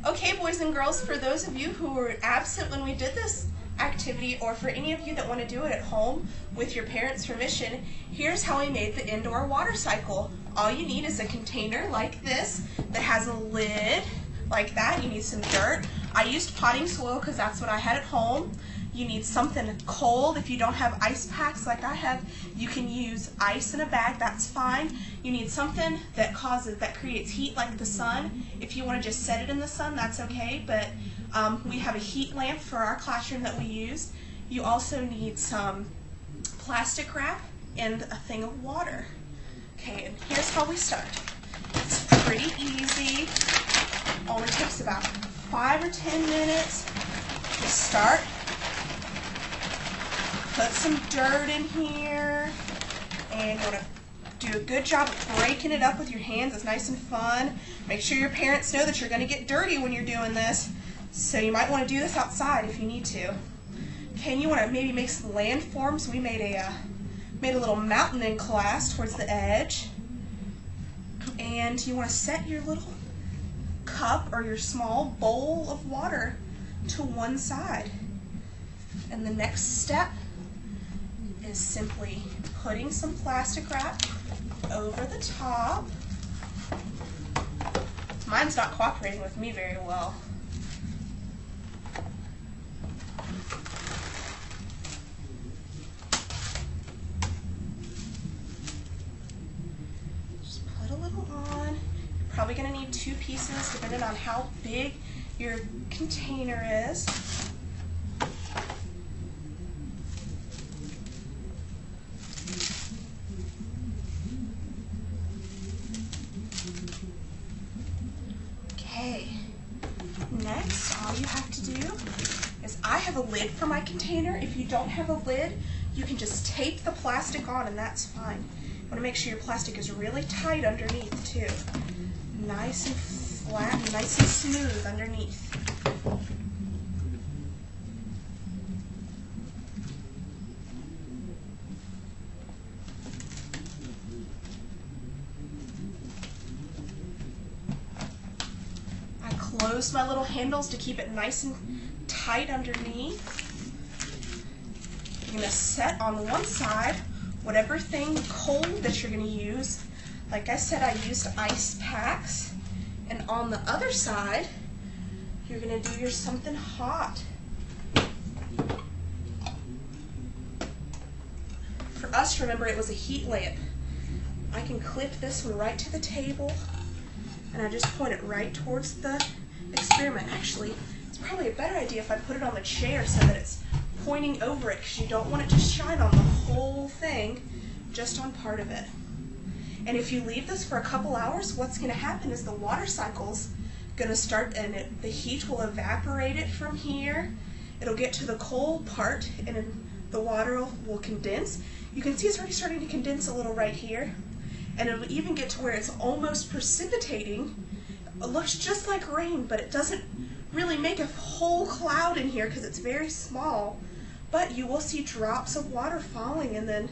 Okay, boys and girls, for those of you who were absent when we did this activity, or for any of you that want to do it at home with your parents' permission, here's how I made the indoor water cycle. All you need is a container like this that has a lid like that. You need some dirt. I used potting soil because that's what I had at home. You need something cold. If you don't have ice packs like I have, you can use ice in a bag, that's fine. You need something that creates heat like the sun. If you want to just set it in the sun, that's okay, but we have a heat lamp for our classroom that we use. You also need some plastic wrap and a thing of water. Okay, and here's how we start. It's pretty easy. Only takes about 5 or 10 minutes to start. Put some dirt in here, and you want to do a good job of breaking it up with your hands. It's nice and fun. Make sure your parents know that you're going to get dirty when you're doing this, so you might want to do this outside if you need to. Okay, and you want to maybe make some landforms. We made a little mountain in class towards the edge, and you want to set your little cup or your small bowl of water to one side. And the next step is simply putting some plastic wrap over the top. Mine's not cooperating with me very well. Just put a little on. You're probably going to need 2 pieces depending on how big your container is. Okay, next all you have to do is, I have a lid for my container. If you don't have a lid, you can just tape the plastic on and that's fine. You want to make sure your plastic is really tight underneath too. Nice and flat and nice and smooth underneath. Close my little handles to keep it nice and tight underneath. You're going to set on one side whatever thing cold that you're going to use. Like I said, I used ice packs. And on the other side, you're going to do your something hot. For us, remember, it was a heat lamp. I can clip this one right to the table, and I just point it right towards the experiment. Actually, it's probably a better idea if I put it on the chair so that it's pointing over it, because you don't want it to shine on the whole thing, just on part of it. And if you leave this for a couple hours, what's going to happen is the water cycle's going to start, and the heat will evaporate it from here. It'll get to the cold part, and the water will condense. You can see it's already starting to condense a little right here, and it'll even get to where it's almost precipitating. It looks just like rain, but it doesn't really make a whole cloud in here because it's very small. But you will see drops of water falling, and then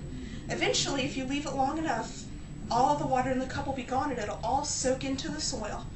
eventually, if you leave it long enough, all the water in the cup will be gone and it'll all soak into the soil.